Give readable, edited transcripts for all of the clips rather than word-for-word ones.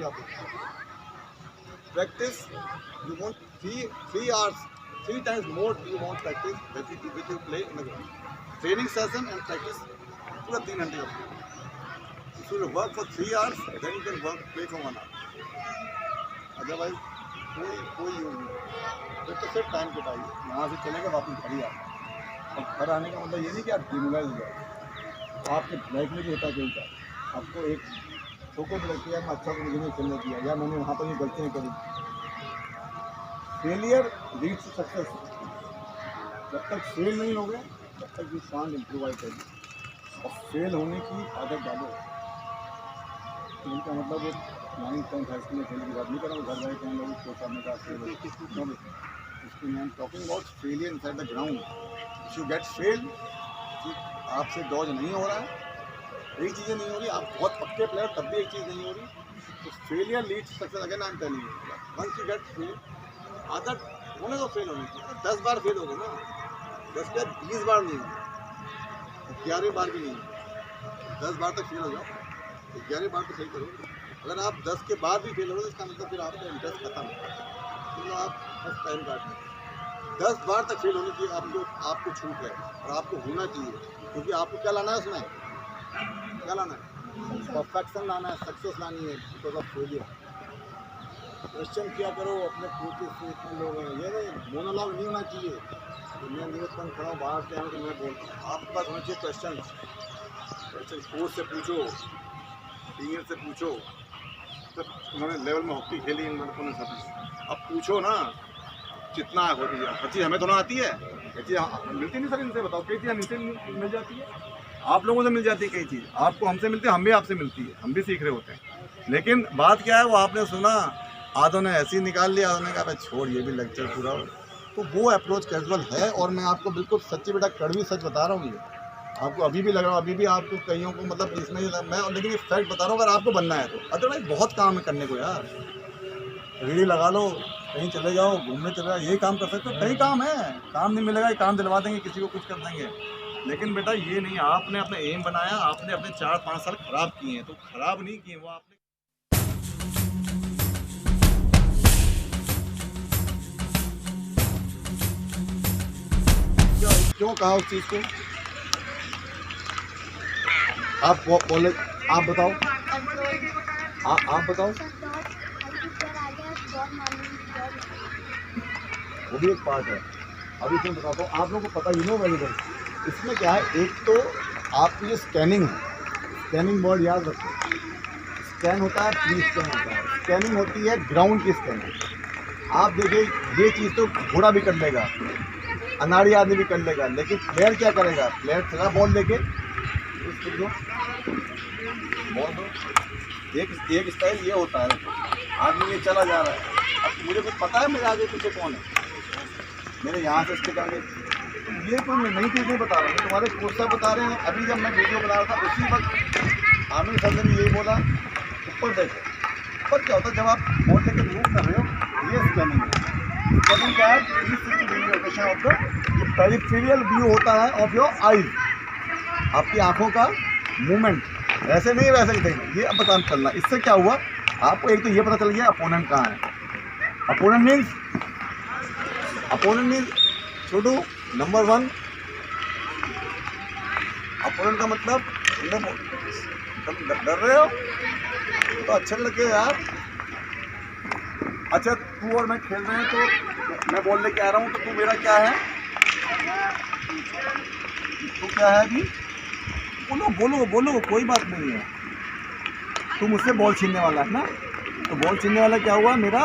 भी आप practice you want 3 hours 3 times more you want practice which you play in the ground. Training session and practice पूरा 3 घंटे का. If you work for 3 hours then you can play for 1 hour. Otherwise कोई use नहीं. फिर तो सिर्फ time कटाइए, यहाँ से चलेगा वापस घर ही आता. और घर आने का मतलब ये नहीं कि आप डिमोरलाइज हो जाए. आपके लाइफ में भी होता है कई बार आपको एक फोकस लगती है मैं अच्छा तो मुझे नहीं खेलने दिया या मैंने वहाँ पर ये गलतियाँ करी. Failure leads to success. जब तक फेल नहीं हो गए तब तक यू कांट इम्प्रूवाइज करिए. और फेल होने की आदत डालो. इनका मतलब एक 9th 10th हाई स्कूल में खेलने की बात नहीं कर रहा हूँ. घर जाए कहीं लोग कोच करने का फेल हो इसकी मैं talking about failure inside the ground. If you get fail कि आपसे डॉज नहीं हो रहा है, कई चीज़ें नहीं हो रही, आप बहुत पक्के प्लेयर तब भी एक चीज़ नहीं हो रही, तो failure leads to success. Again I am telling you once you get fail आदत होने तो फेल होने की 10 बार फेल हो गए ना 10 के 20 बार नहीं, 11 बार भी नहीं, 10 बार तक फेल हो जाओ, 11 बार तो सही करो. अगर आप 10 के बाद भी फेल हो रहे तो इसका मतलब फिर आपका इंटरेस्ट खत्म है, तो आप बस टाइम काट लें. 10 बार तक फेल होने की आपको छूट है और आपको होना चाहिए, क्योंकि आपको क्या लाना है उसमें, क्या लाना है, परफेक्शन लाना है, सक्सेस लानी है बिकॉज ऑफ फेलियर. क्वेश्चन किया करो अपने कोचेस से, इतने लोग हैं, ये नहीं मोनोलॉग नहीं होना चाहिए. तो मैं निवेदन खड़ा हूँ बाहर से आऊँ तो मैं बोलता हूँ आपके पास होना चाहिए क्वेश्चन कोच से पूछो, सीनियर से पूछो. तो उन्होंने लेवल में हॉकी खेली इन लड़कों ने सब, अब पूछो ना कितना हो रही है. हर चीज़ हमें थोड़ा आती है, हर चीज़ मिलती नहीं सर इनसे. बताओ कई चीज़ इनसे मिल जाती है, आप लोगों से मिल जाती है कई चीज़, आपको हमसे मिलती है, हम भी आपसे मिलती है, हम भी सीख रहे होते हैं. लेकिन बात क्या है वो आपने सुना, आधों ने ऐसे ही निकाल लिया, आधों ने कहा भाई छोड़ ये भी लेक्चर पूरा हो. तो वो अप्रोच कैजुअल है. और मैं आपको बिल्कुल सच्ची बेटा कड़वी सच बता रहा हूँ, ये आपको अभी भी लग रहा है, अभी भी आपको कईयों को मतलब इसमें मैं लेकिन ये फैक्ट बता रहा हूँ. अगर आपको बनना है तो अदरवाइज बहुत काम है करने को यार. रेडी लगा लो, कहीं चले जाओ, घूमने चले जाओ, यही काम कर सकते हो. कई काम है, काम नहीं मिलेगा, ये काम दिलवा देंगे, किसी को कुछ कर देंगे. लेकिन बेटा ये नहीं, आपने अपना एम बनाया, आपने अपने 4-5 साल खराब किए हैं, तो खराब नहीं किए वो आपने. क्यों कहा उस चीज़ को आप कॉलेज आप बताओ, आप बताओ. वो भी एक पार्ट है. अभी मैं बताता हूँ आप लोगों को पता ही नो वेरी वेल. इसमें क्या है, एक तो आपकी जो स्कैनिंग है, स्कैनिंग वर्ड याद रखो. स्कैन होता है, प्री स्कैन होता है. स्कैनिंग होती है ग्राउंड की स्कैनिंग. आप देखिए ये चीज़ तो घोड़ा भी कर लेगा, अनाड़ी आदमी भी कर लेगा, लेकिन प्लेयर क्या करेगा, प्लेयर चला बॉल लेके बॉल दो. एक स्टाइल ये होता है, आदमी ये चला जा रहा है, अब मुझे कुछ पता है मेरे आगे पीछे कौन है, मेरे यहाँ से स्टिक आगे. ये कोई नई चीज़ नहीं बता रहा हूँ, तुम्हारे कोच साहब बता रहे हैं. अभी जब मैं वीडियो बना रहा था उसी वक्त आमिर सर ने भी यही बोला, ऊपर देखो. ऊपर क्या होता है, जब आप बॉल लेके मूव कर रहे हो, ये स्कैनिंग है. स्कैनिंग क्या है, 360 degree rotation of the peripheral view होता है ऑफ योर आईज. आपकी आंखों का मूवमेंट ऐसे नहीं वैसे नहीं, ये अब पता चलना. इससे क्या हुआ आपको, एक तो ये पता चल गया अपोनेंट कहाँ है. अपोनेंट मीन्स छोटू नंबर 1. अपोनेंट का मतलब डर रहे हो तो अच्छे लगे यार. अच्छा तू और मैं खेल रहे हैं तो मैं बॉल लेके आ रहा हूँ, तो तू मेरा क्या है, तू क्या है अभी, बोलो कोई बात नहीं है. तू मुझसे बॉल छीनने वाला है ना, तो बॉल छीनने वाला क्या हुआ, मेरा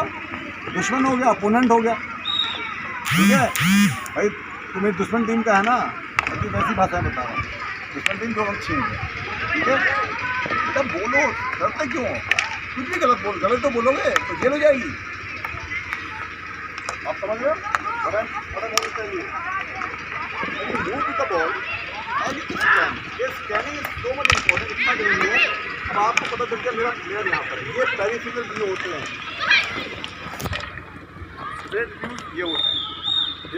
दुश्मन हो गया, अपोनेंट हो गया. ठीक है भाई, तू मेरी दुश्मन टीम का है ना, तो वैसी भाषा में बता रहा हूँ. दुश्मन टीम को हम छीन गए. ठीक है, तब बोलो, डरते क्यों, कुछ भी गलत तो बोलोगे तो जेल हो जाएगी. आप समझ रहे हो, ball scanning is so much important. इतना जरूरी है. अब आपको पता चल गया मेरा प्लेयर यहाँ पर, ये पेरिफेरल व्यू होते हैं, स्ट्रेट व्यू ये होता है,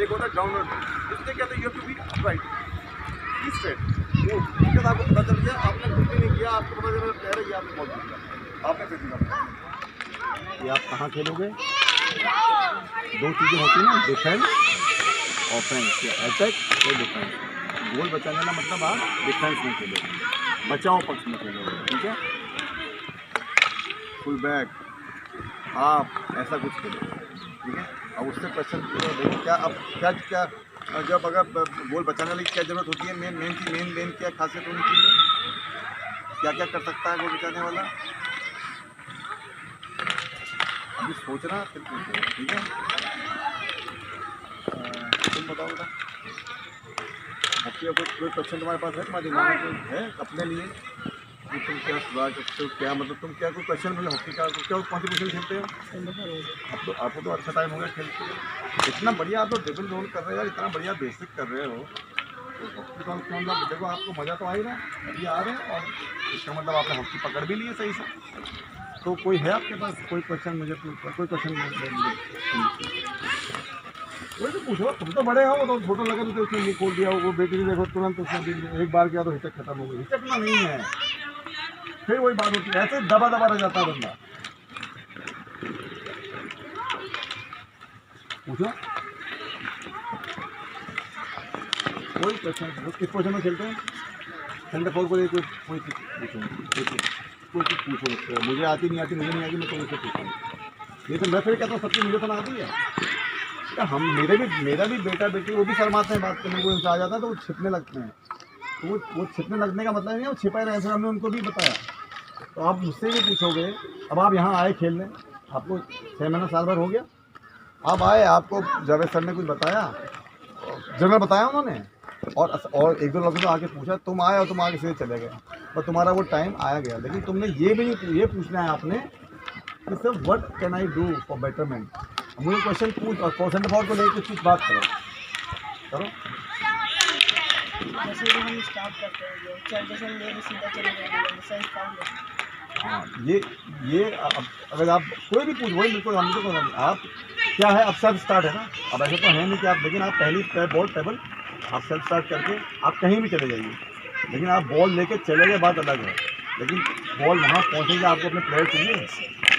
एक होता है ग्राउंड. इससे क्या था, you have to be right, be straight. वो जब आपको पता चल गया, आपने कुछ भी नहीं किया, आपको पता चला मेरा प्लेयर है, ये आपने बॉल दिया, आपने फिर दिया. ये आप कहाँ खेलोगे? दो चीज़ें होती हैं ना, डिफेंस ऑफेंस, या अटैक और डिफेंस। गोल बचाने का मतलब आप डिफेंस में खेलोगे, बचाओ पक्ष में खेलोगे, ठीक है। फुल बैक आप ऐसा कुछ खेलोगे, ठीक है। अब उससे क्वेश्चन देखो क्या, अब क्या जब अगर गोल बचाने वाली क्या ज़रूरत होती है, मेन क्या खासियत होनी चाहिए, क्या क्या कर सकता है गोल बचाने वाला, अभी सोचना फिर पूछो, ठीक है। तुम बताओ बेटा, हॉकी का कोई क्वेश्चन तुम्हारे पास है, तुम्हारे दिमाग में है अपने लिए कि तुम क्या सुधार सकते हो, क्या मतलब तुम क्या कोई क्वेश्चन मुझे हॉकी का क्या कौन सी पोजीशन खेलते हो? अब तो आपको तो अच्छा टाइम हो गया खेलते हो, इतना बढ़िया आप तो ड्रिबल रोल कर रहे हो यार, इतना बढ़िया बेसिक कर रहे हो, तो हॉकी का मतलब देखो आपको मज़ा तो आ ही रहा है, अभी आ रहे हैं, और इसका मतलब आपने हॉकी पकड़ भी ली है सही से। तो कोई है आपके पास कोई क्वेश्चन मुझे, कोई क्वेश्चन वही तो पूछो, तुम तो बड़े हो, तो फोटो लगा तो उसने ये खोल दिया, वो बेटी देखो तुरंत उसने एक बार किया तो हिचक खत्म हो गई, हिचकना नहीं है, फिर वही बात होती है, ऐसे दबा रह जाता है बंदा। पूछो कोई क्वेश्चन, किस क्वेश्चन में खेलते हैं? सेंटर फोर को कोई पूछो, मुझे आती नहीं आती, मुझे नहीं आती, मैं तो उससे पूछूँ। ये तो मैं फिर कहता हूँ सबकी मुझे तो ना आती है। हम मेरा भी बेटा बेटी वो भी शर्माते हैं बात करने को, उनसे आ जाता है तो वो छिपने लगते हैं, तो वो छिपने लगने का मतलब नहीं है वो छिपाए रहे, ऐसे हमने उनको भी बताया। तो आप मुझसे भी पूछोगे, अब आप यहाँ आए खेलने, आपको 6 महीना साल भर हो गया, आप आए, आपको जावेद सर ने कुछ बताया, जनरल बताया उन्होंने, और एक दो लोगों ने आके पूछा, तुम आए और तुम आगे सीधे चले गए, और तुम्हारा वो टाइम आया गया, लेकिन तुमने ये भी नहीं ये पूछना है आपने कि sir what can I do for betterment. मुझे क्वेश्चन पूछ और सेंटर फॉरवर्ड को लेकर कुछ बात करो। जैसे हम स्टार्ट करते हैं सीधा चले जाएंगे, हाँ ये अगर आप कोई भी पूछ, वही बिल्कुल हम तो आप क्या है, अब सेल्फ स्टार्ट है ना, अब ऐसा तो है नहीं कि आप, लेकिन आप पहली बॉल टेबल आप सेल्फ स्टार्ट करके आप कहीं भी चले जाइए, लेकिन आप बॉल लेके चले गए बात अलग है, लेकिन बॉल वहाँ पहुँचेंगे आपको अपने प्लेयर चाहिए,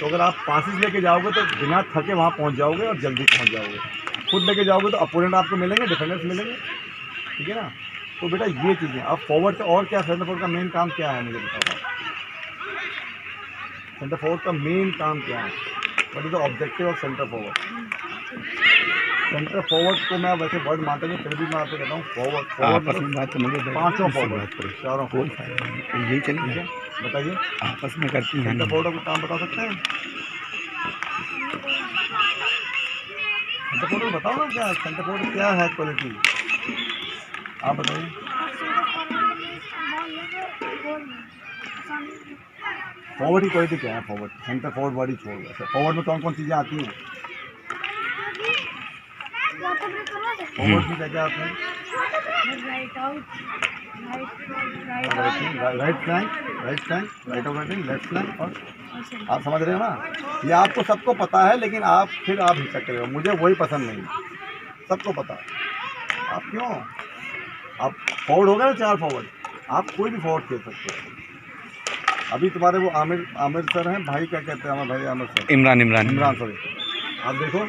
तो अगर आप पासिस लेके जाओगे तो बिना थके वहाँ पहुँच जाओगे और जल्दी पहुँच जाओगे, खुद लेके जाओगे तो अपोनेंट आपको मिलेंगे, डिफेंडर्स मिलेंगे, ठीक है ना। तो बेटा ये चीज़ें आप फॉरवर्ड का, और क्या सेंटर फॉरवर्ड का मेन काम क्या है मुझे बताओ, सेंटर फॉरवर्ड का मेन काम क्या है, what is the objective of centre forward? Centre forward को मैं वैसे वर्ड मानता नहीं, फिर भी मैं आपको कहता हूँ फॉरवर्ड बात पाँचों फॉरवर्ड, चारों फॉरवर्ड यही चलिए, बताइए आपस में करती हैं, सेंटर फॉरवर्ड का काम बता सकते हैं? सेंटर फॉरवर्ड बताओ ना, क्या सेंटर फॉरवर्ड क्या है क्वालिटी, आप बताइए। फॉरवर्ड की क्वालिटी क्या है? Forward centre forward body forward में कौन चीज़ें आती हैं? फॉरवर्ड में क्या क्या आते हैं? Right flank, right out, left flank, और आप समझ रहे हो ना, ये आपको सबको पता है, लेकिन आप हिचक रहे हो, मुझे वही पसंद नहीं, सबको पता है। आप क्यों, आप फॉरवर्ड हो गए ना, 4 फॉरवर्ड, आप कोई भी फॉरवर्ड खेल सकते हो। अभी तुम्हारे वो आमिर सर हैं, भाई क्या कहते हैं हमारे भाई आमिर सर, इमरान सॉरी, आप देखो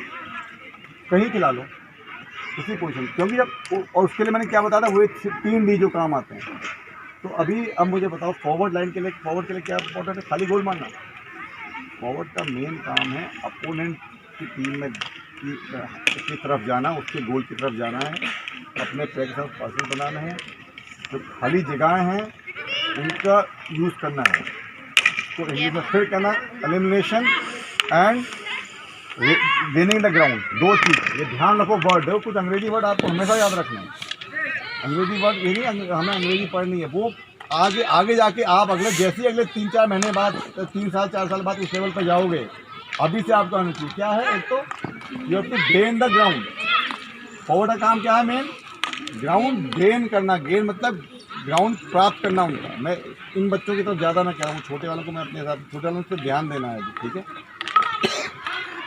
कहीं खिला लो किसी पोजीशन, क्योंकि अब और उसके लिए मैंने क्या बताया था, वो 3 डी जो काम आते हैं। तो अभी अब मुझे बताओ फॉरवर्ड लाइन के लिए, फॉरवर्ड के लिए क्या इंपॉर्टेंट है? खाली गोल मारना? फॉरवर्ड का मेन काम है अपोनेंट की टीम में की तरफ जाना, उसके गोल की तरफ जाना है, अपने प्लेयर के साथ पासिंग बनाना है, जो खाली जगहें हैं उनका यूज़ करना है। तो इंग्लिश में फिर कहना elimination and gaining the ground, 2 चीज़, ये ध्यान रखो वर्ड है, कुछ अंग्रेजी वर्ड आपको हमेशा याद रखना है, अंग्रेजी वर्ड ये नहीं हमें अंग्रेजी पढ़नी है, वो आगे जाके आप अगले 3-4 महीने बाद, 3 साल 4 साल बाद उस लेवल पर जाओगे, अभी से आपका आना चाहिए। क्या है? एक तो you have to gain the ground, forward का काम क्या है? मेन ग्राउंड गेन करना, गेन मतलब ग्राउंड प्राप्त करना उनका। मैं इन बच्चों की तरफ ज़्यादा मैं कह रहा हूँ, छोटे वालों को मैं अपने हिसाब से, छोटे वालों पर ध्यान देना है, ठीक है।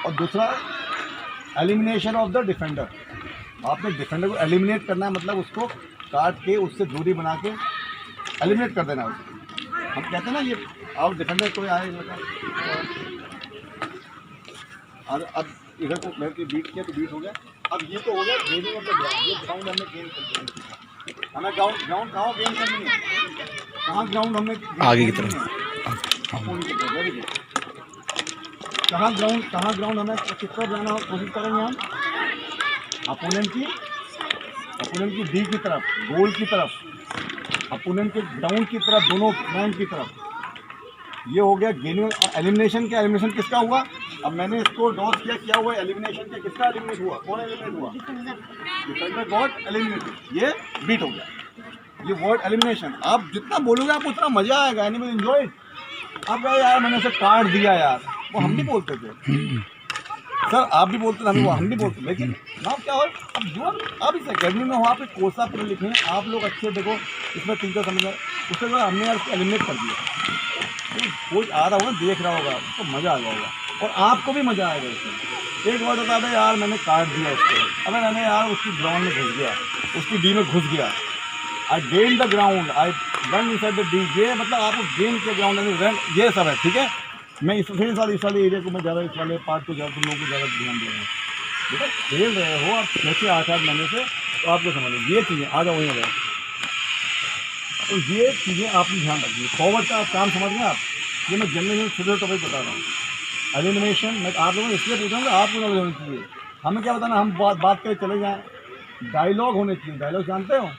और दूसरा एलिमिनेशन ऑफ द डिफेंडर, आपने डिफेंडर को एलिमिनेट करना है, मतलब उसको काट के उससे दूरी बना के एलिमिनेट कर देना उसको। हम कहते हैं ना ये, और डिफेंडर कोई आए और अब इधर को बैठ के बीट किया तो बीट हो गया। अब ये तो हो गया गेनिंग ऑफ द ग्राउंड, ये ग्राउंड हमने गेन कर लिया। हमें ग्राउंड कहाँ गेन करनी है, कहाँ ग्राउंड हमने आगे की तरफ, वेरी गुड। कहाँ ग्राउंड हमें किस तरफ जाना कोशिश करेंगे हम, अपोनेंट की डी की तरफ, गोल की तरफ, अपोनेंट के ग्राउंड की तरफ, दोनों फ्लैंक की तरफ। ये हो गया गेनिंग। एलिमिनेशन क्या, एलिमिनेशन किसका हुआ, अब मैंने इसको डॉस किया, क्या हुआ एलिमिनेशन क्या, किसका एलिमिनेट हुआ, कौन एलिमिनेट हुआ, डिफेंडर गॉट एलिमिनेटेड, ये बीट हो गया। ये वर्ड एलिमिनेशन आप जितना बोलोगे आपको उतना मजा आएगा, एनिमल एंजॉय। अब यार मैंने उसे काट दिया यार, वो हम भी बोलते थे सर, आप भी बोलते थे, हम भी बोलते, लेकिन नाम क्या हो, अब जो आप इस अकेडमी में हो, आप एक कोर्सा पर लिखे हैं, आप लोग अच्छे देखो इसमें तीन समझ आए, उससे जो हमने यार एलिमिनेट कर दिया। तो कोई आ रहा होगा देख रहा होगा तो मज़ा आ जाएगा, और आपको भी मज़ा आएगा इसमें। एक बार बता दे यार मैंने काट दिया उसको, अबे मैंने यार उसकी ग्राउंड में घुस गया, उसकी डी में घुस गया, I gain the ground, I run inside the D, ये मतलब आपको गेन किया ग्राउंड रन, ये सब है, ठीक है। मैं इस वाले एरिया को मैं ज़्यादा, इस वाले पार्ट को ज़्यादा, तुम लोगों को ज़्यादा ध्यान दे रहा हूँ। बेटा खेल रहे हो आप 6 से 8 महीने से, तो आपको समझ लो ये चीज़ें आ जाओ वहीं रहे, तो ये चीज़ें आपने ध्यान रखिए। फॉरवर्ड का काम समझ गए आप, ये मैं जनरल छोटे टॉपिक बता रहा हूँ। एलिमिनेशन मैं आप लोगों को इसलिए पूछ रहा हूँ कि आपको नॉलेज होनी चाहिए, हमें क्या बताना, हम बात करके चले जाएँ। डायलॉग होने चाहिए, डायलॉग जानते हो